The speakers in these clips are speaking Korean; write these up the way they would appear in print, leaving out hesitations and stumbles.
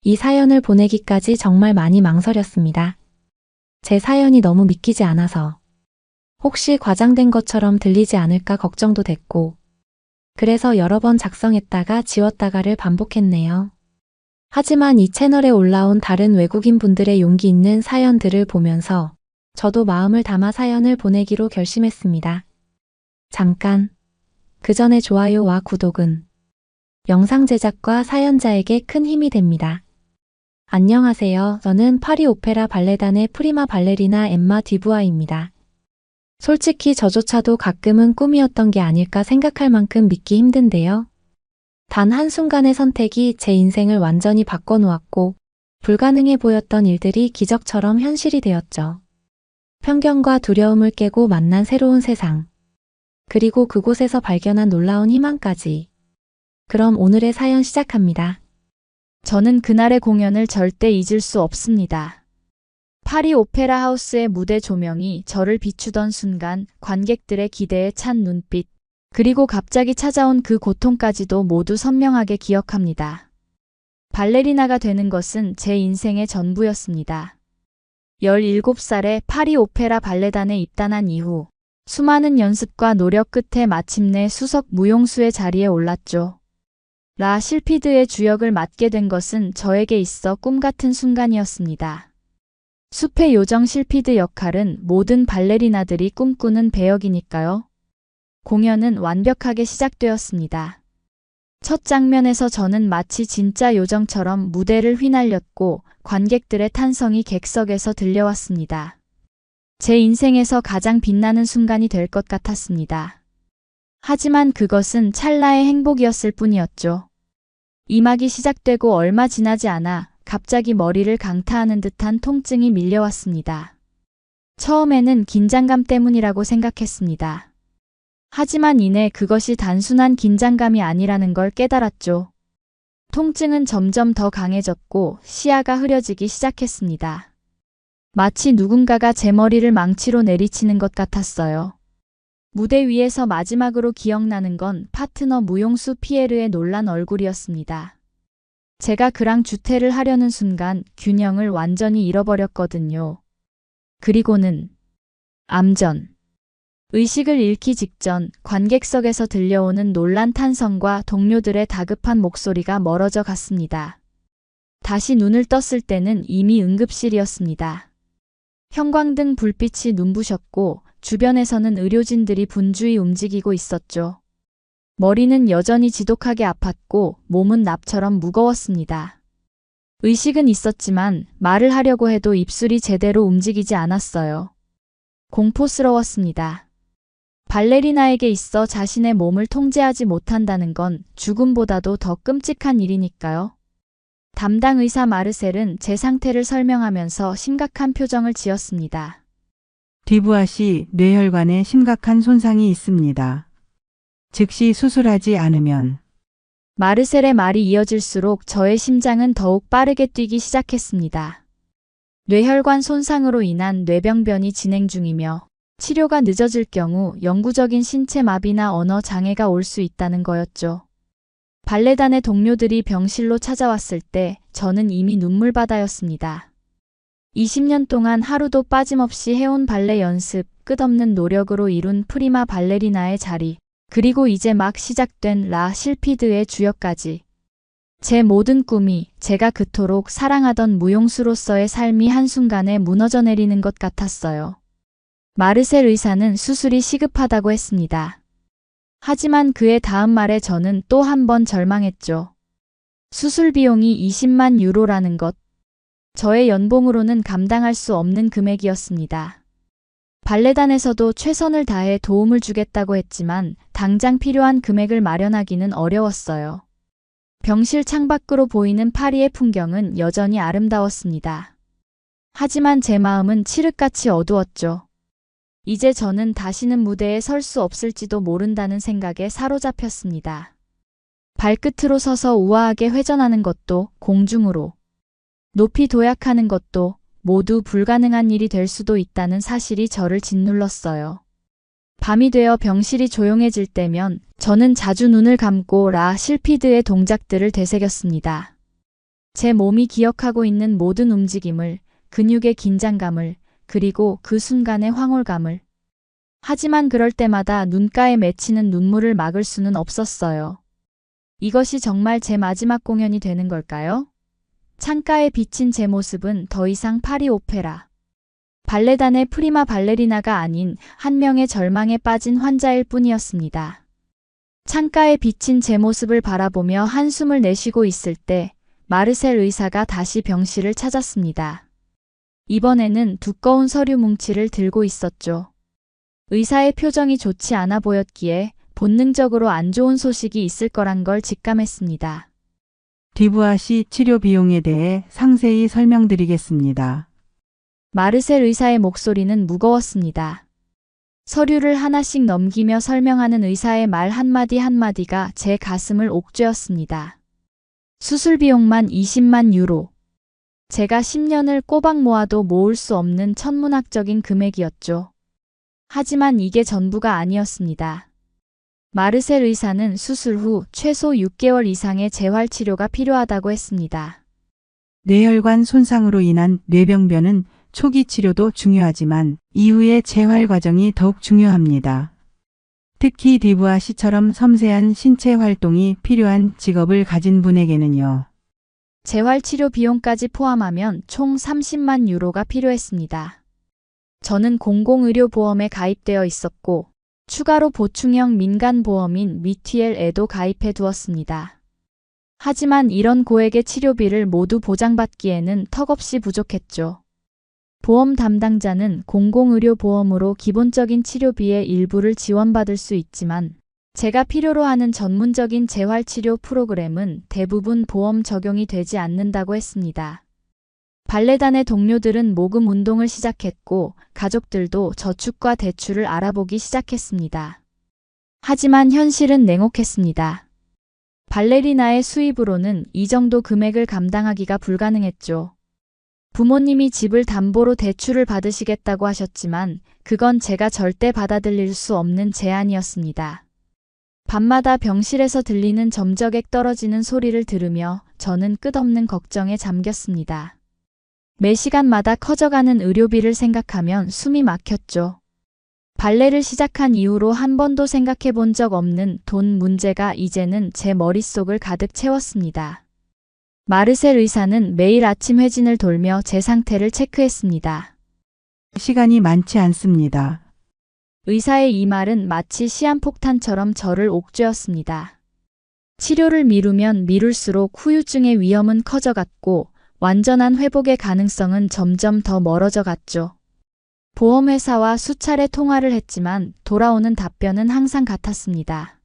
이 사연을 보내기까지 정말 많이 망설였습니다. 제 사연이 너무 믿기지 않아서 혹시 과장된 것처럼 들리지 않을까 걱정도 됐고 그래서 여러 번 작성했다가 지웠다가를 반복했네요. 하지만 이 채널에 올라온 다른 외국인 분들의 용기 있는 사연들을 보면서 저도 마음을 담아 사연을 보내기로 결심했습니다. 잠깐, 그 전에 좋아요와 구독은 영상 제작과 사연자에게 큰 힘이 됩니다. 안녕하세요. 저는 파리 오페라 발레단의 프리마 발레리나 엠마 디부아입니다. 솔직히 저조차도 가끔은 꿈이었던 게 아닐까 생각할 만큼 믿기 힘든데요. 단 한순간의 선택이 제 인생을 완전히 바꿔놓았고 불가능해 보였던 일들이 기적처럼 현실이 되었죠. 편견과 두려움을 깨고 만난 새로운 세상. 그리고 그곳에서 발견한 놀라운 희망까지. 그럼 오늘의 사연 시작합니다. 저는 그날의 공연을 절대 잊을 수 없습니다. 파리 오페라 하우스의 무대 조명이 저를 비추던 순간 관객들의 기대에 찬 눈빛, 그리고 갑자기 찾아온 그 고통까지도 모두 선명하게 기억합니다. 발레리나가 되는 것은 제 인생의 전부였습니다. 17살에 파리 오페라 발레단에 입단한 이후 수많은 연습과 노력 끝에 마침내 수석 무용수의 자리에 올랐죠. 라 실피드의 주역을 맡게 된 것은 저에게 있어 꿈같은 순간이었습니다. 숲의 요정 실피드 역할은 모든 발레리나들이 꿈꾸는 배역이니까요. 공연은 완벽하게 시작되었습니다. 첫 장면에서 저는 마치 진짜 요정처럼 무대를 휘날렸고 관객들의 탄성이 객석에서 들려왔습니다. 제 인생에서 가장 빛나는 순간이 될 것 같았습니다. 하지만 그것은 찰나의 행복이었을 뿐이었죠. 이막이 시작되고 얼마 지나지 않아 갑자기 머리를 강타하는 듯한 통증이 밀려왔습니다. 처음에는 긴장감 때문이라고 생각했습니다. 하지만 이내 그것이 단순한 긴장감이 아니라는 걸 깨달았죠. 통증은 점점 더 강해졌고 시야가 흐려지기 시작했습니다. 마치 누군가가 제 머리를 망치로 내리치는 것 같았어요. 무대 위에서 마지막으로 기억나는 건 파트너 무용수 피에르의 놀란 얼굴이었습니다. 제가 그랑 주태를 하려는 순간 균형을 완전히 잃어버렸거든요. 그리고는 암전. 의식을 잃기 직전 관객석에서 들려오는 놀란 탄성과 동료들의 다급한 목소리가 멀어져 갔습니다. 다시 눈을 떴을 때는 이미 응급실이었습니다. 형광등 불빛이 눈부셨고 주변에서는 의료진들이 분주히 움직이고 있었죠. 머리는 여전히 지독하게 아팠고 몸은 납처럼 무거웠습니다. 의식은 있었지만 말을 하려고 해도 입술이 제대로 움직이지 않았어요. 공포스러웠습니다. 발레리나에게 있어 자신의 몸을 통제하지 못한다는 건 죽음보다도 더 끔찍한 일이니까요. 담당 의사 마르셀은 제 상태를 설명하면서 심각한 표정을 지었습니다. 디부아 씨 뇌혈관에 심각한 손상이 있습니다. 즉시 수술하지 않으면 마르셀의 말이 이어질수록 저의 심장은 더욱 빠르게 뛰기 시작했습니다. 뇌혈관 손상으로 인한 뇌병변이 진행 중이며 치료가 늦어질 경우 영구적인 신체 마비나 언어 장애가 올 수 있다는 거였죠. 발레단의 동료들이 병실로 찾아왔을 때 저는 이미 눈물바다였습니다. 20년 동안 하루도 빠짐없이 해온 발레 연습, 끝없는 노력으로 이룬 프리마 발레리나의 자리, 그리고 이제 막 시작된 라 실피드의 주역까지. 제 모든 꿈이, 제가 그토록 사랑하던 무용수로서의 삶이 한순간에 무너져 내리는 것 같았어요. 마르셀 의사는 수술이 시급하다고 했습니다. 하지만 그의 다음 말에 저는 또 한 번 절망했죠. 수술 비용이 20만 유로라는 것. 저의 연봉으로는 감당할 수 없는 금액이었습니다. 발레단에서도 최선을 다해 도움을 주겠다고 했지만 당장 필요한 금액을 마련하기는 어려웠어요. 병실 창밖으로 보이는 파리의 풍경은 여전히 아름다웠습니다. 하지만 제 마음은 칠흑같이 어두웠죠. 이제 저는 다시는 무대에 설 수 없을지도 모른다는 생각에 사로잡혔습니다. 발끝으로 서서 우아하게 회전하는 것도, 공중으로 높이 도약하는 것도 모두 불가능한 일이 될 수도 있다는 사실이 저를 짓눌렀어요. 밤이 되어 병실이 조용해질 때면 저는 자주 눈을 감고 라 실피드의 동작들을 되새겼습니다. 제 몸이 기억하고 있는 모든 움직임을, 근육의 긴장감을, 그리고 그 순간의 황홀감을. 하지만 그럴 때마다 눈가에 맺히는 눈물을 막을 수는 없었어요. 이것이 정말 제 마지막 공연이 되는 걸까요? 창가에 비친 제 모습은 더 이상 파리 오페라 발레단의 프리마 발레리나가 아닌 한 명의 절망에 빠진 환자일 뿐이었습니다. 창가에 비친 제 모습을 바라보며 한숨을 내쉬고 있을 때 마르셀 의사가 다시 병실을 찾았습니다. 이번에는 두꺼운 서류 뭉치를 들고 있었죠. 의사의 표정이 좋지 않아 보였기에 본능적으로 안 좋은 소식이 있을 거란 걸 직감했습니다. 디부아 씨 치료 비용에 대해 상세히 설명드리겠습니다. 마르셀 의사의 목소리는 무거웠습니다. 서류를 하나씩 넘기며 설명하는 의사의 말 한마디 한마디가 제 가슴을 옥죄었습니다. 수술 비용만 20만 유로. 제가 10년을 꼬박 모아도 모을 수 없는 천문학적인 금액이었죠. 하지만 이게 전부가 아니었습니다. 마르셀 의사는 수술 후 최소 6개월 이상의 재활 치료가 필요하다고 했습니다. 뇌혈관 손상으로 인한 뇌병변은 초기 치료도 중요하지만 이후의 재활 과정이 더욱 중요합니다. 특히 디부아 씨처럼 섬세한 신체 활동이 필요한 직업을 가진 분에게는요. 재활 치료 비용까지 포함하면 총 30만 유로가 필요했습니다. 저는 공공의료보험에 가입되어 있었고 추가로 보충형 민간보험인 미티엘에도 가입해 두었습니다. 하지만 이런 고액의 치료비를 모두 보장받기에는 턱없이 부족했죠. 보험 담당자는 공공의료보험으로 기본적인 치료비의 일부를 지원받을 수 있지만 제가 필요로 하는 전문적인 재활치료 프로그램은 대부분 보험 적용이 되지 않는다고 했습니다. 발레단의 동료들은 모금 운동을 시작했고 가족들도 저축과 대출을 알아보기 시작했습니다. 하지만 현실은 냉혹했습니다. 발레리나의 수입으로는 이 정도 금액을 감당하기가 불가능했죠. 부모님이 집을 담보로 대출을 받으시겠다고 하셨지만 그건 제가 절대 받아들일 수 없는 제안이었습니다. 밤마다 병실에서 들리는 점적액 떨어지는 소리를 들으며 저는 끝없는 걱정에 잠겼습니다. 매 시간마다 커져가는 의료비를 생각하면 숨이 막혔죠. 발레를 시작한 이후로 한 번도 생각해 본 적 없는 돈 문제가 이제는 제 머릿속을 가득 채웠습니다. 마르셀 의사는 매일 아침 회진을 돌며 제 상태를 체크했습니다. 시간이 많지 않습니다. 의사의 이 말은 마치 시한폭탄처럼 저를 옥죄었습니다. 치료를 미루면 미룰수록 후유증의 위험은 커져갔고 완전한 회복의 가능성은 점점 더 멀어져 갔죠. 보험회사와 수차례 통화를 했지만 돌아오는 답변은 항상 같았습니다.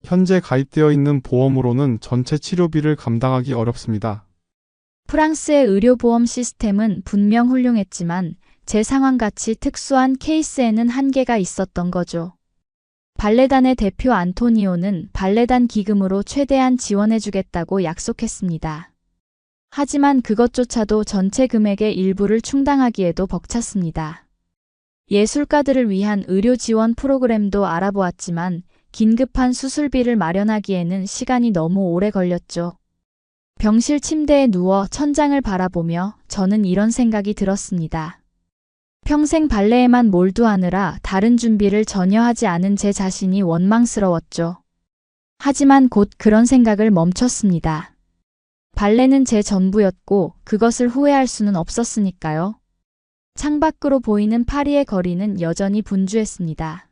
현재 가입되어 있는 보험으로는 전체 치료비를 감당하기 어렵습니다. 프랑스의 의료보험 시스템은 분명 훌륭했지만 제 상황같이 특수한 케이스에는 한계가 있었던 거죠. 발레단의 대표 안토니오는 발레단 기금으로 최대한 지원해주겠다고 약속했습니다. 하지만 그것조차도 전체 금액의 일부를 충당하기에도 벅찼습니다. 예술가들을 위한 의료 지원 프로그램도 알아보았지만 긴급한 수술비를 마련하기에는 시간이 너무 오래 걸렸죠. 병실 침대에 누워 천장을 바라보며 저는 이런 생각이 들었습니다. 평생 발레에만 몰두하느라 다른 준비를 전혀 하지 않은 제 자신이 원망스러웠죠. 하지만 곧 그런 생각을 멈췄습니다. 발레는 제 전부였고 그것을 후회할 수는 없었으니까요. 창밖으로 보이는 파리의 거리는 여전히 분주했습니다.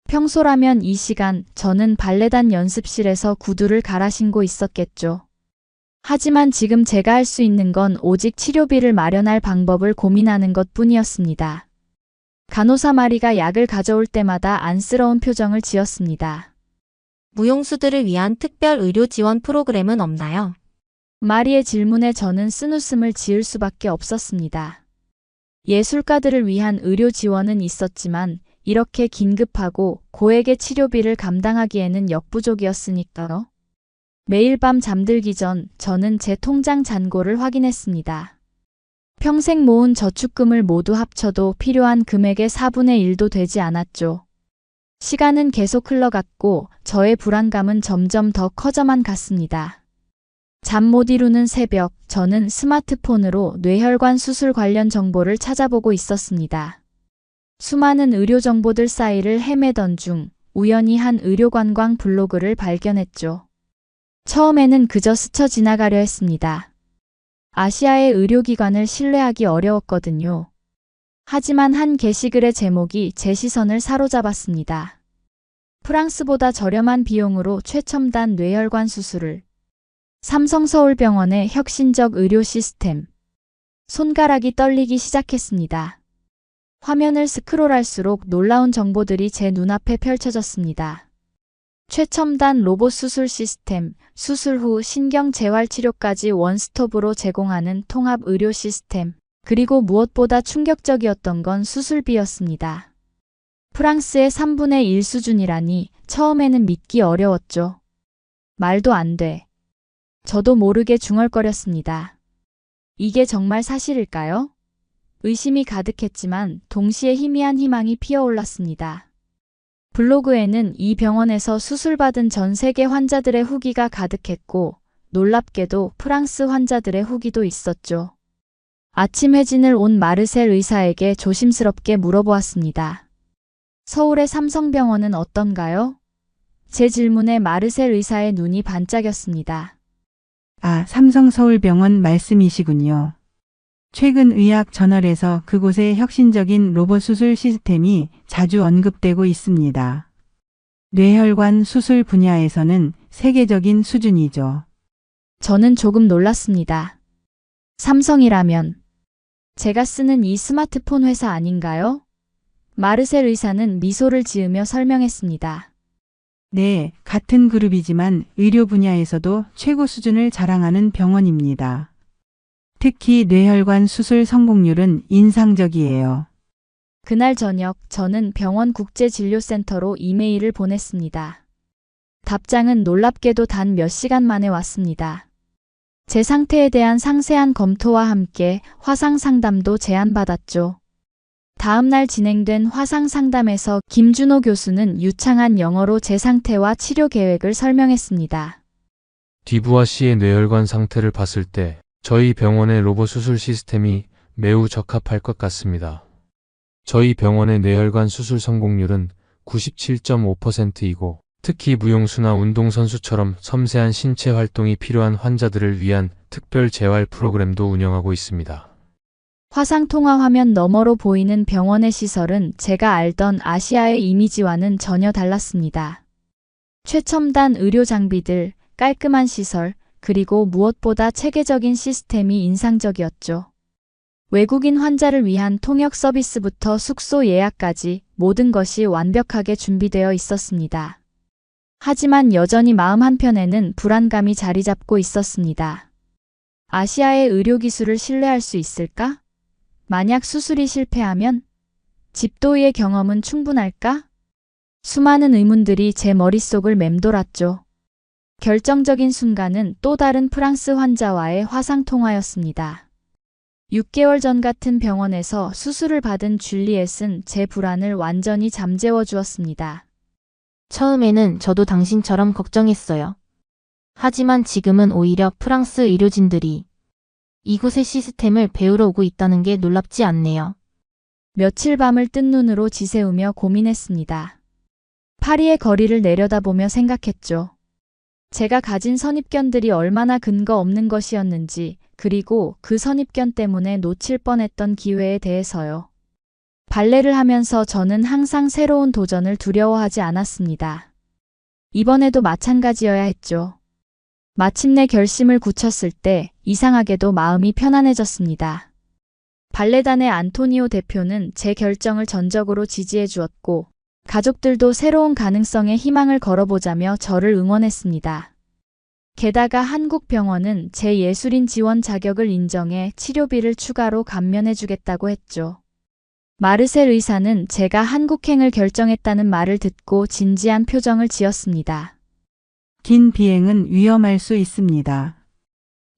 평소라면 이 시간 저는 발레단 연습실에서 구두를 갈아 신고 있었겠죠. 하지만 지금 제가 할 수 있는 건 오직 치료비를 마련할 방법을 고민하는 것뿐이었습니다. 간호사 마리가 약을 가져올 때마다 안쓰러운 표정을 지었습니다. 무용수들을 위한 특별 의료 지원 프로그램은 없나요? 마리의 질문에 저는 쓴웃음을 지을 수밖에 없었습니다. 예술가들을 위한 의료 지원은 있었지만 이렇게 긴급하고 고액의 치료비를 감당하기에는 역부족이었으니까요. 매일 밤 잠들기 전 저는 제 통장 잔고를 확인했습니다. 평생 모은 저축금을 모두 합쳐도 필요한 금액의 4분의 1도 되지 않았죠. 시간은 계속 흘러갔고 저의 불안감은 점점 더 커져만 갔습니다. 잠 못 이루는 새벽, 저는 스마트폰으로 뇌혈관 수술 관련 정보를 찾아보고 있었습니다. 수많은 의료 정보들 사이를 헤매던 중 우연히 한 의료관광 블로그를 발견했죠. 처음에는 그저 스쳐 지나가려 했습니다. 아시아의 의료기관을 신뢰하기 어려웠거든요. 하지만 한 게시글의 제목이 제 시선을 사로잡았습니다. 프랑스보다 저렴한 비용으로 최첨단 뇌혈관 수술을. 삼성서울병원의 혁신적 의료 시스템. 손가락이 떨리기 시작했습니다. 화면을 스크롤할수록 놀라운 정보들이 제 눈앞에 펼쳐졌습니다. 최첨단 로봇 수술 시스템, 수술 후 신경 재활 치료까지 원스톱으로 제공하는 통합 의료 시스템, 그리고 무엇보다 충격적이었던 건 수술비였습니다. 프랑스의 3분의 1 수준이라니 처음에는 믿기 어려웠죠. 말도 안 돼. 저도 모르게 중얼거렸습니다. 이게 정말 사실일까요? 의심이 가득했지만 동시에 희미한 희망이 피어올랐습니다. 블로그에는 이 병원에서 수술받은 전 세계 환자들의 후기가 가득했고 놀랍게도 프랑스 환자들의 후기도 있었죠. 아침 회진을 온 마르셀 의사에게 조심스럽게 물어보았습니다. 서울의 삼성병원은 어떤가요? 제 질문에 마르셀 의사의 눈이 반짝였습니다. 아, 삼성서울병원 말씀이시군요. 최근 의학 저널에서 그곳의 혁신적인 로봇 수술 시스템이 자주 언급되고 있습니다. 뇌혈관 수술 분야에서는 세계적인 수준이죠. 저는 조금 놀랐습니다. 삼성이라면 제가 쓰는 이 스마트폰 회사 아닌가요? 마르셀 의사는 미소를 지으며 설명했습니다. 네, 같은 그룹이지만 의료 분야에서도 최고 수준을 자랑하는 병원입니다. 특히 뇌혈관 수술 성공률은 인상적이에요. 그날 저녁 저는 병원 국제진료센터로 이메일을 보냈습니다. 답장은 놀랍게도 단 몇 시간 만에 왔습니다. 제 상태에 대한 상세한 검토와 함께 화상 상담도 제안받았죠. 다음 날 진행된 화상 상담에서 김준호 교수는 유창한 영어로 제 상태와 치료 계획을 설명했습니다. 디부아 씨의 뇌혈관 상태를 봤을 때 저희 병원의 로봇 수술 시스템이 매우 적합할 것 같습니다. 저희 병원의 뇌혈관 수술 성공률은 97.5%이고 특히 무용수나 운동선수처럼 섬세한 신체 활동이 필요한 환자들을 위한 특별 재활 프로그램도 운영하고 있습니다. 화상통화 화면 너머로 보이는 병원의 시설은 제가 알던 아시아의 이미지와는 전혀 달랐습니다. 최첨단 의료 장비들, 깔끔한 시설, 그리고 무엇보다 체계적인 시스템이 인상적이었죠. 외국인 환자를 위한 통역 서비스부터 숙소 예약까지 모든 것이 완벽하게 준비되어 있었습니다. 하지만 여전히 마음 한편에는 불안감이 자리 잡고 있었습니다. 아시아의 의료기술을 신뢰할 수 있을까? 만약 수술이 실패하면? 집도의의 경험은 충분할까? 수많은 의문들이 제 머릿속을 맴돌았죠. 결정적인 순간은 또 다른 프랑스 환자와의 화상통화였습니다. 6개월 전 같은 병원에서 수술을 받은 줄리엣은 제 불안을 완전히 잠재워 주었습니다. 처음에는 저도 당신처럼 걱정했어요. 하지만 지금은 오히려 프랑스 의료진들이 이곳의 시스템을 배우러 오고 있다는 게 놀랍지 않네요. 며칠 밤을 뜬 눈으로 지새우며 고민했습니다. 파리의 거리를 내려다보며 생각했죠. 제가 가진 선입견들이 얼마나 근거 없는 것이었는지, 그리고 그 선입견 때문에 놓칠 뻔했던 기회에 대해서요. 발레를 하면서 저는 항상 새로운 도전을 두려워하지 않았습니다. 이번에도 마찬가지여야 했죠. 마침내 결심을 굳혔을 때 이상하게도 마음이 편안해졌습니다. 발레단의 안토니오 대표는 제 결정을 전적으로 지지해 주었고 가족들도 새로운 가능성에 희망을 걸어보자며 저를 응원했습니다. 게다가 한국 병원은 제 예술인 지원 자격을 인정해 치료비를 추가로 감면해 주겠다고 했죠. 마르셀 의사는 제가 한국행을 결정했다는 말을 듣고 진지한 표정을 지었습니다. 긴 비행은 위험할 수 있습니다.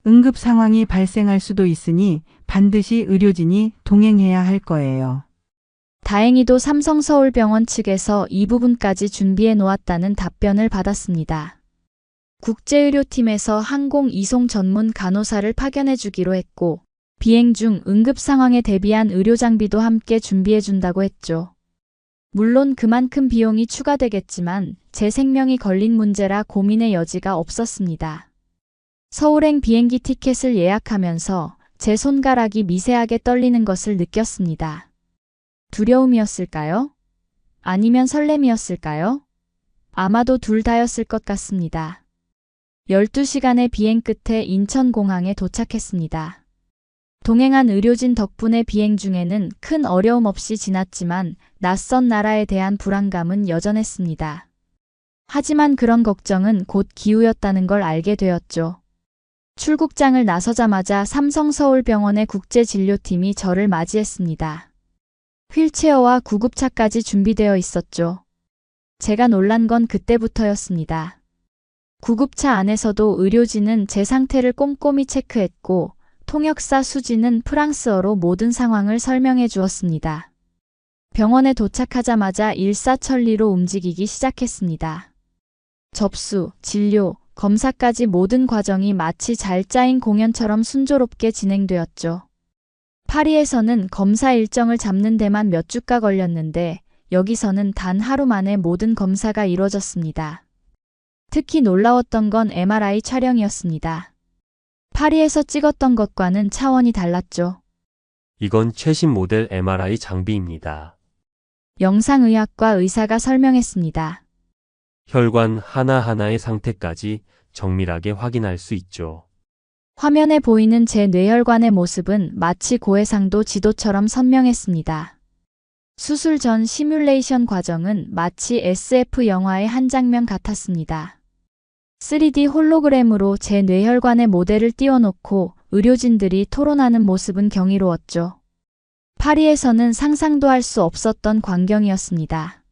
응급 상황이 발생할 수도 있으니 반드시 의료진이 동행해야 할 거예요. 다행히도 삼성서울병원 측에서 이 부분까지 준비해 놓았다는 답변을 받았습니다. 국제의료팀에서 항공 이송 전문 간호사를 파견해 주기로 했고, 비행 중 응급 상황에 대비한 의료 장비도 함께 준비해 준다고 했죠. 물론 그만큼 비용이 추가되겠지만 제 생명이 걸린 문제라 고민의 여지가 없었습니다. 서울행 비행기 티켓을 예약하면서 제 손가락이 미세하게 떨리는 것을 느꼈습니다. 두려움이었을까요? 아니면 설렘이었을까요? 아마도 둘 다였을 것 같습니다. 12시간의 비행 끝에 인천공항에 도착했습니다. 동행한 의료진 덕분에 비행 중에는 큰 어려움 없이 지났지만 낯선 나라에 대한 불안감은 여전했습니다. 하지만 그런 걱정은 곧 기우였다는 걸 알게 되었죠. 출국장을 나서자마자 삼성서울병원의 국제진료팀이 저를 맞이했습니다. 휠체어와 구급차까지 준비되어 있었죠. 제가 놀란 건 그때부터였습니다. 구급차 안에서도 의료진은 제 상태를 꼼꼼히 체크했고 통역사 수지는 프랑스어로 모든 상황을 설명해 주었습니다. 병원에 도착하자마자 일사천리로 움직이기 시작했습니다. 접수, 진료, 검사까지 모든 과정이 마치 잘 짜인 공연처럼 순조롭게 진행되었죠. 파리에서는 검사 일정을 잡는 데만 몇 주가 걸렸는데 여기서는 단 하루 만에 모든 검사가 이루어졌습니다. 특히 놀라웠던 건 MRI 촬영이었습니다. 파리에서 찍었던 것과는 차원이 달랐죠. 이건 최신 모델 MRI 장비입니다. 영상의학과 의사가 설명했습니다. 혈관 하나하나의 상태까지 정밀하게 확인할 수 있죠. 화면에 보이는 제 뇌혈관의 모습은 마치 고해상도 지도처럼 선명했습니다. 수술 전 시뮬레이션 과정은 마치 SF 영화의 한 장면 같았습니다. 3D 홀로그램으로 제 뇌혈관의 모델을 띄워놓고 의료진들이 토론하는 모습은 경이로웠죠. 파리에서는 상상도 할 수 없었던 광경이었습니다.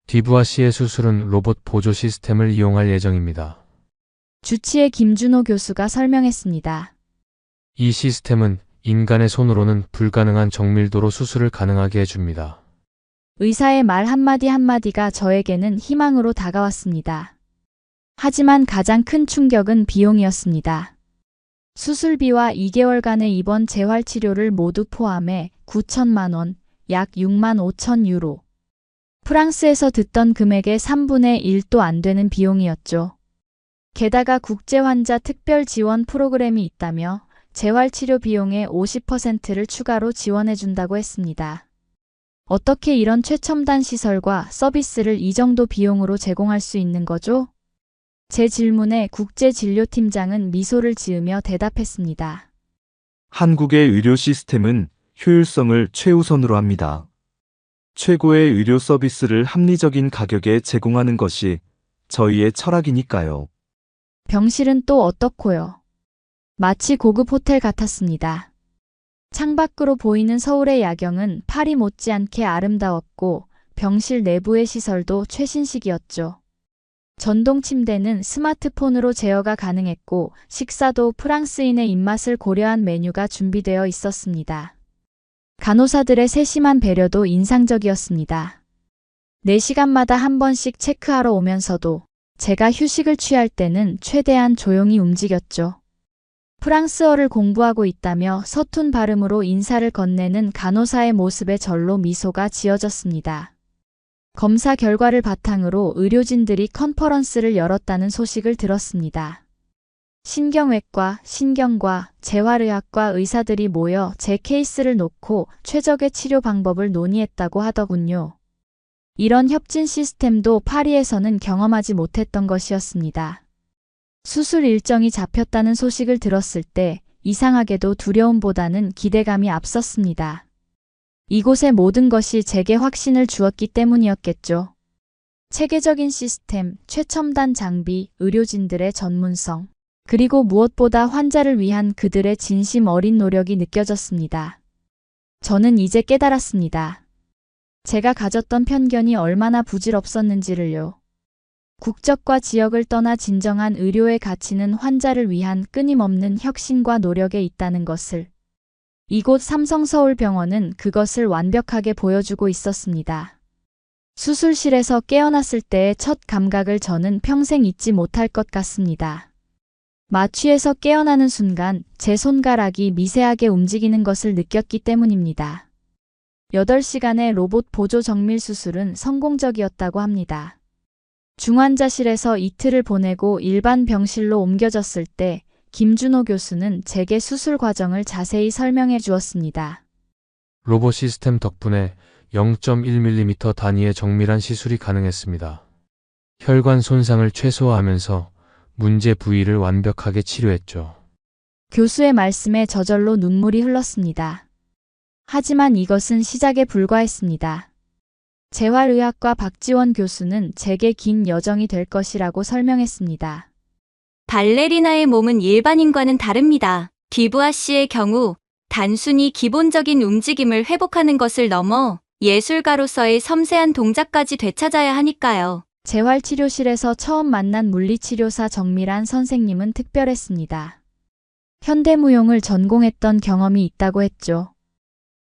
디부아 씨의 수술은 로봇 보조 시스템을 이용할 예정입니다. 주치의 김준호 교수가 설명했습니다. 이 시스템은 인간의 손으로는 불가능한 정밀도로 수술을 가능하게 해줍니다. 의사의 말 한마디 한마디가 저에게는 희망으로 다가왔습니다. 하지만 가장 큰 충격은 비용이었습니다. 수술비와 2개월간의 입원 재활치료를 모두 포함해 9천만 원, 약 6만 5천 유로. 프랑스에서 듣던 금액의 3분의 1도 안 되는 비용이었죠. 게다가 국제환자 특별 지원 프로그램이 있다며 재활치료 비용의 50%를 추가로 지원해준다고 했습니다. 어떻게 이런 최첨단 시설과 서비스를 이 정도 비용으로 제공할 수 있는 거죠? 제 질문에 국제진료팀장은 미소를 지으며 대답했습니다. 한국의 의료 시스템은 효율성을 최우선으로 합니다. 최고의 의료 서비스를 합리적인 가격에 제공하는 것이 저희의 철학이니까요. 병실은 또 어떻고요? 마치 고급 호텔 같았습니다. 창밖으로 보이는 서울의 야경은 파리 못지않게 아름다웠고 병실 내부의 시설도 최신식이었죠. 전동 침대는 스마트폰으로 제어가 가능했고 식사도 프랑스인의 입맛을 고려한 메뉴가 준비되어 있었습니다. 간호사들의 세심한 배려도 인상적이었습니다. 4시간마다 한 번씩 체크하러 오면서도 제가 휴식을 취할 때는 최대한 조용히 움직였죠. 프랑스어를 공부하고 있다며 서툰 발음으로 인사를 건네는 간호사의 모습에 절로 미소가 지어졌습니다. 검사 결과를 바탕으로 의료진들이 컨퍼런스를 열었다는 소식을 들었습니다. 신경외과, 신경과, 재활의학과 의사들이 모여 제 케이스를 놓고 최적의 치료 방법을 논의했다고 하더군요. 이런 협진 시스템도 파리에서는 경험하지 못했던 것이었습니다. 수술 일정이 잡혔다는 소식을 들었을 때 이상하게도 두려움보다는 기대감이 앞섰습니다. 이곳의 모든 것이 제게 확신을 주었기 때문이었겠죠. 체계적인 시스템, 최첨단 장비, 의료진들의 전문성, 그리고 무엇보다 환자를 위한 그들의 진심 어린 노력이 느껴졌습니다. 저는 이제 깨달았습니다. 제가 가졌던 편견이 얼마나 부질없었는지를요. 국적과 지역을 떠나 진정한 의료의 가치는 환자를 위한 끊임없는 혁신과 노력에 있다는 것을. 이곳 삼성서울병원은 그것을 완벽하게 보여주고 있었습니다. 수술실에서 깨어났을 때의 첫 감각을 저는 평생 잊지 못할 것 같습니다. 마취에서 깨어나는 순간 제 손가락이 미세하게 움직이는 것을 느꼈기 때문입니다. 8시간의 로봇 보조 정밀 수술은 성공적이었다고 합니다. 중환자실에서 이틀을 보내고 일반 병실로 옮겨졌을 때 김준호 교수는 제게 수술 과정을 자세히 설명해 주었습니다. 로봇 시스템 덕분에 0.1mm 단위의 정밀한 시술이 가능했습니다. 혈관 손상을 최소화하면서 문제 부위를 완벽하게 치료했죠. 교수의 말씀에 저절로 눈물이 흘렀습니다. 하지만 이것은 시작에 불과했습니다. 재활의학과 박지원 교수는 제게 긴 여정이 될 것이라고 설명했습니다. 발레리나의 몸은 일반인과는 다릅니다. 디부아 씨의 경우 단순히 기본적인 움직임을 회복하는 것을 넘어 예술가로서의 섬세한 동작까지 되찾아야 하니까요. 재활치료실에서 처음 만난 물리치료사 정밀한 선생님은 특별했습니다. 현대무용을 전공했던 경험이 있다고 했죠.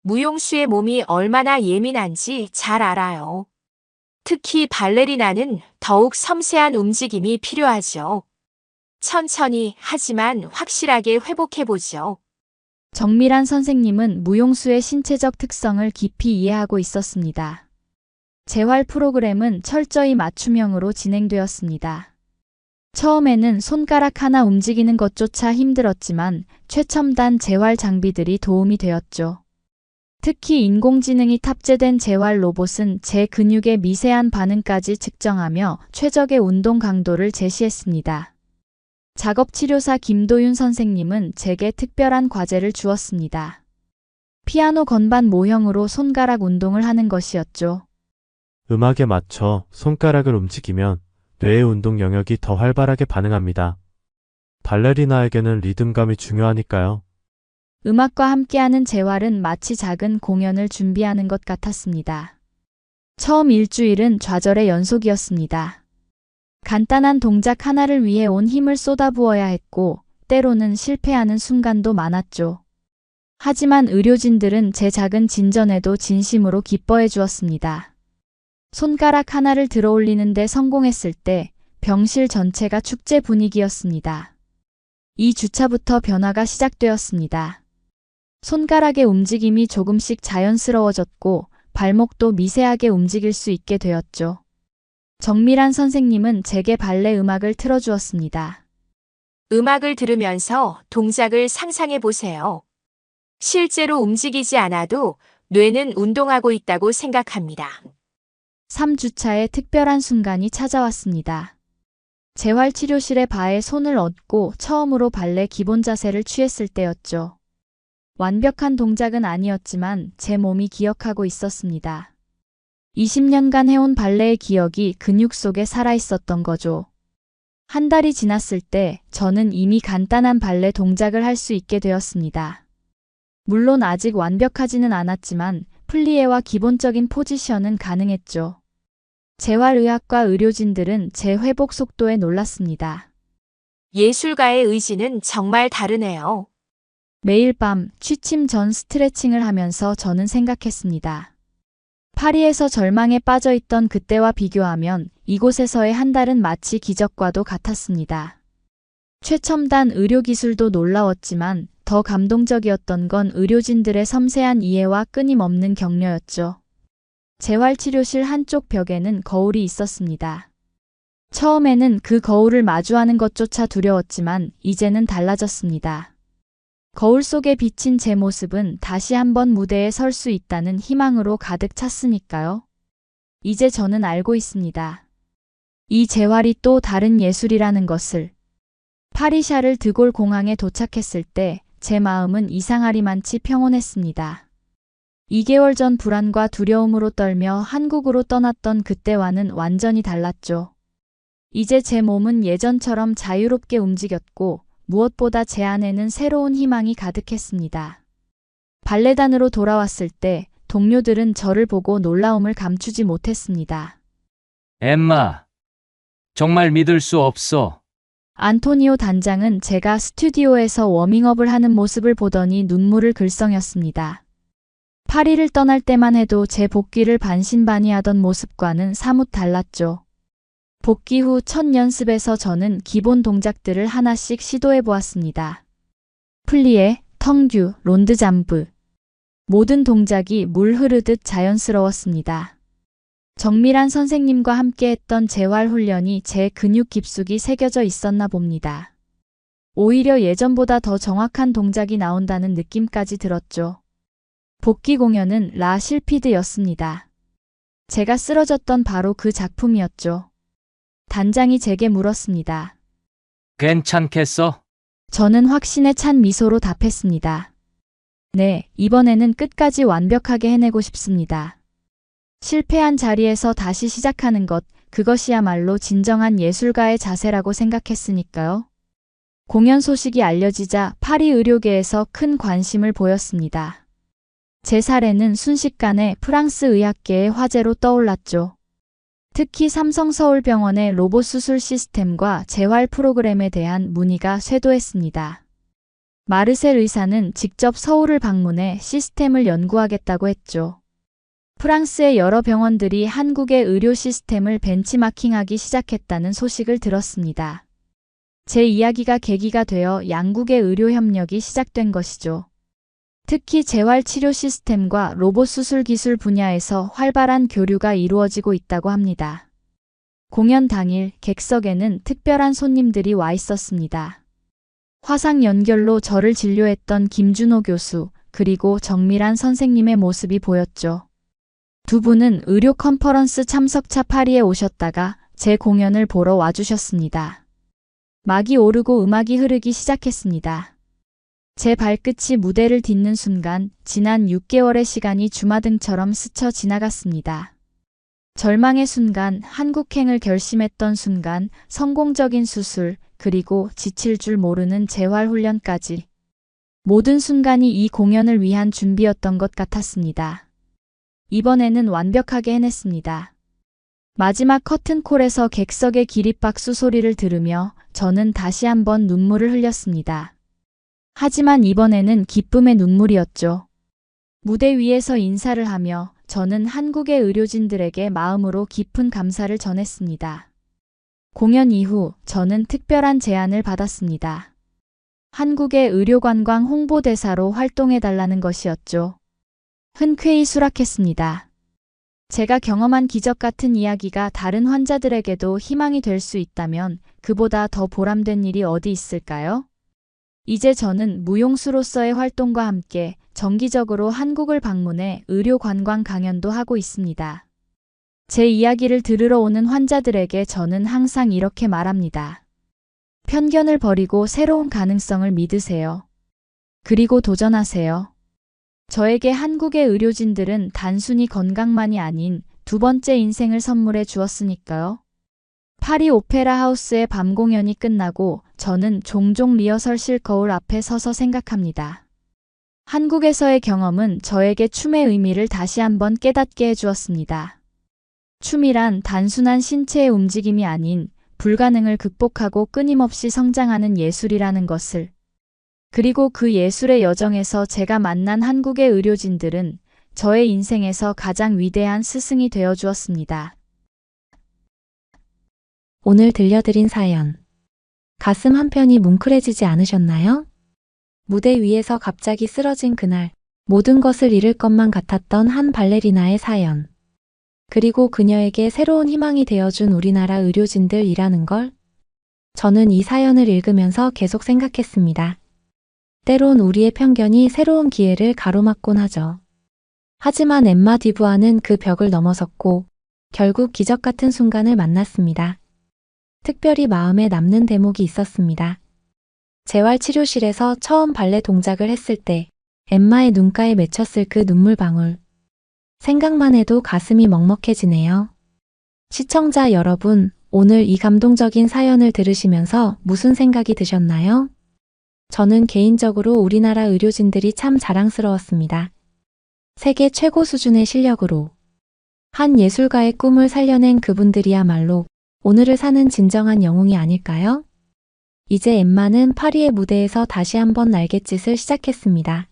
무용수의 몸이 얼마나 예민한지 잘 알아요. 특히 발레리나는 더욱 섬세한 움직임이 필요하죠. 천천히 하지만 확실하게 회복해보죠. 정밀한 선생님은 무용수의 신체적 특성을 깊이 이해하고 있었습니다. 재활 프로그램은 철저히 맞춤형으로 진행되었습니다. 처음에는 손가락 하나 움직이는 것조차 힘들었지만 최첨단 재활 장비들이 도움이 되었죠. 특히 인공지능이 탑재된 재활 로봇은 제 근육의 미세한 반응까지 측정하며 최적의 운동 강도를 제시했습니다. 작업치료사 김도윤 선생님은 제게 특별한 과제를 주었습니다. 피아노 건반 모형으로 손가락 운동을 하는 것이었죠. 음악에 맞춰 손가락을 움직이면 뇌의 운동 영역이 더 활발하게 반응합니다. 발레리나에게는 리듬감이 중요하니까요. 음악과 함께하는 재활은 마치 작은 공연을 준비하는 것 같았습니다. 처음 일주일은 좌절의 연속이었습니다. 간단한 동작 하나를 위해 온 힘을 쏟아부어야 했고, 때로는 실패하는 순간도 많았죠. 하지만 의료진들은 제 작은 진전에도 진심으로 기뻐해 주었습니다. 손가락 하나를 들어 올리는데 성공했을 때 병실 전체가 축제 분위기였습니다. 이 주차부터 변화가 시작되었습니다. 손가락의 움직임이 조금씩 자연스러워졌고 발목도 미세하게 움직일 수 있게 되었죠. 정밀한 선생님은 제게 발레 음악을 틀어주었습니다. 음악을 들으면서 동작을 상상해 보세요. 실제로 움직이지 않아도 뇌는 운동하고 있다고 생각합니다. 3주차에 특별한 순간이 찾아왔습니다. 재활치료실의 바에 손을 얹고 처음으로 발레 기본 자세를 취했을 때였죠. 완벽한 동작은 아니었지만 제 몸이 기억하고 있었습니다. 20년간 해온 발레의 기억이 근육 속에 살아있었던 거죠. 한 달이 지났을 때 저는 이미 간단한 발레 동작을 할 수 있게 되었습니다. 물론 아직 완벽하지는 않았지만 플리에와 기본적인 포지션은 가능했죠. 재활의학과 의료진들은 제 회복 속도에 놀랐습니다. 예술가의 의지는 정말 다르네요. 매일 밤 취침 전 스트레칭을 하면서 저는 생각했습니다. 파리에서 절망에 빠져 있던 그때와 비교하면 이곳에서의 한 달은 마치 기적과도 같았습니다. 최첨단 의료기술도 놀라웠지만 더 감동적이었던 건 의료진들의 섬세한 이해와 끊임없는 격려였죠. 재활치료실 한쪽 벽에는 거울이 있었습니다. 처음에는 그 거울을 마주하는 것조차 두려웠지만 이제는 달라졌습니다. 거울 속에 비친 제 모습은 다시 한번 무대에 설 수 있다는 희망으로 가득 찼으니까요. 이제 저는 알고 있습니다. 이 재활이 또 다른 예술이라는 것을. 파리 샤를 드골 공항에 도착했을 때 제 마음은 이상하리만치 평온했습니다. 2개월 전 불안과 두려움으로 떨며 한국으로 떠났던 그때와는 완전히 달랐죠. 이제 제 몸은 예전처럼 자유롭게 움직였고 무엇보다 제 안에는 새로운 희망이 가득했습니다. 발레단으로 돌아왔을 때 동료들은 저를 보고 놀라움을 감추지 못했습니다. 엠마, 정말 믿을 수 없어. 안토니오 단장은 제가 스튜디오에서 워밍업을 하는 모습을 보더니 눈물을 글썽였습니다. 파리를 떠날 때만 해도 제 복귀를 반신반의하던 모습과는 사뭇 달랐죠. 복귀 후 첫 연습에서 저는 기본 동작들을 하나씩 시도해 보았습니다. 플리에, 텅듀, 론드 잠브. 모든 동작이 물 흐르듯 자연스러웠습니다. 정밀한 선생님과 함께 했던 재활 훈련이 제 근육 깊숙이 새겨져 있었나 봅니다. 오히려 예전보다 더 정확한 동작이 나온다는 느낌까지 들었죠. 복귀 공연은 라 실피드였습니다. 제가 쓰러졌던 바로 그 작품이었죠. 단장이 제게 물었습니다. 괜찮겠어? 저는 확신에 찬 미소로 답했습니다. 네, 이번에는 끝까지 완벽하게 해내고 싶습니다. 실패한 자리에서 다시 시작하는 것, 그것이야말로 진정한 예술가의 자세라고 생각했으니까요. 공연 소식이 알려지자 파리 의료계에서 큰 관심을 보였습니다. 제 사례는 순식간에 프랑스 의학계의 화제로 떠올랐죠. 특히 삼성서울병원의 로봇 수술 시스템과 재활 프로그램에 대한 문의가 쇄도했습니다. 마르셀 의사는 직접 서울을 방문해 시스템을 연구하겠다고 했죠. 프랑스의 여러 병원들이 한국의 의료 시스템을 벤치마킹하기 시작했다는 소식을 들었습니다. 제 이야기가 계기가 되어 양국의 의료 협력이 시작된 것이죠. 특히 재활치료 시스템과 로봇 수술 기술 분야에서 활발한 교류가 이루어지고 있다고 합니다. 공연 당일 객석에는 특별한 손님들이 와 있었습니다. 화상 연결로 저를 진료했던 김준호 교수, 그리고 정밀한 선생님의 모습이 보였죠. 두 분은 의료 컨퍼런스 참석차 파리에 오셨다가 제 공연을 보러 와주셨습니다. 막이 오르고 음악이 흐르기 시작했습니다. 제 발끝이 무대를 딛는 순간 지난 6개월의 시간이 주마등처럼 스쳐 지나갔습니다. 절망의 순간, 한국행을 결심했던 순간, 성공적인 수술, 그리고 지칠 줄 모르는 재활훈련까지. 모든 순간이 이 공연을 위한 준비였던 것 같았습니다. 이번에는 완벽하게 해냈습니다. 마지막 커튼콜에서 객석의 기립박수 소리를 들으며 저는 다시 한번 눈물을 흘렸습니다. 하지만 이번에는 기쁨의 눈물이었죠. 무대 위에서 인사를 하며 저는 한국의 의료진들에게 마음으로 깊은 감사를 전했습니다. 공연 이후 저는 특별한 제안을 받았습니다. 한국의 의료관광 홍보대사로 활동해달라는 것이었죠. 흔쾌히 수락했습니다. 제가 경험한 기적 같은 이야기가 다른 환자들에게도 희망이 될 수 있다면 그보다 더 보람된 일이 어디 있을까요? 이제 저는 무용수로서의 활동과 함께 정기적으로 한국을 방문해 의료 관광 강연도 하고 있습니다. 제 이야기를 들으러 오는 환자들에게 저는 항상 이렇게 말합니다. 편견을 버리고 새로운 가능성을 믿으세요. 그리고 도전하세요. 저에게 한국의 의료진들은 단순히 건강만이 아닌 두 번째 인생을 선물해 주었으니까요. 파리 오페라 하우스의 밤 공연이 끝나고 저는 종종 리허설실 거울 앞에 서서 생각합니다. 한국에서의 경험은 저에게 춤의 의미를 다시 한번 깨닫게 해주었습니다. 춤이란 단순한 신체의 움직임이 아닌 불가능을 극복하고 끊임없이 성장하는 예술이라는 것을. 그리고 그 예술의 여정에서 제가 만난 한국의 의료진들은 저의 인생에서 가장 위대한 스승이 되어 주었습니다. 오늘 들려드린 사연. 가슴 한편이 뭉클해지지 않으셨나요? 무대 위에서 갑자기 쓰러진 그날, 모든 것을 잃을 것만 같았던 한 발레리나의 사연. 그리고 그녀에게 새로운 희망이 되어준 우리나라 의료진들이라는 걸. 저는 이 사연을 읽으면서 계속 생각했습니다. 때론 우리의 편견이 새로운 기회를 가로막곤 하죠. 하지만 엠마 디부아는 그 벽을 넘어섰고 결국 기적 같은 순간을 만났습니다. 특별히 마음에 남는 대목이 있었습니다. 재활치료실에서 처음 발레 동작을 했을 때 엠마의 눈가에 맺혔을 그 눈물방울. 생각만 해도 가슴이 먹먹해지네요. 시청자 여러분, 오늘 이 감동적인 사연을 들으시면서 무슨 생각이 드셨나요? 저는 개인적으로 우리나라 의료진들이 참 자랑스러웠습니다. 세계 최고 수준의 실력으로 한 예술가의 꿈을 살려낸 그분들이야말로 오늘을 사는 진정한 영웅이 아닐까요? 이제 엠마는 파리의 무대에서 다시 한번 날갯짓을 시작했습니다.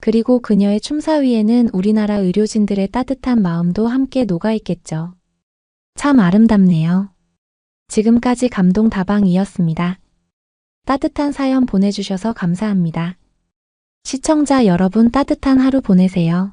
그리고 그녀의 춤사 위에는 우리나라 의료진들의 따뜻한 마음도 함께 녹아있겠죠. 참 아름답네요. 지금까지 감동 다방이었습니다. 따뜻한 사연 보내주셔서 감사합니다. 시청자 여러분 따뜻한 하루 보내세요.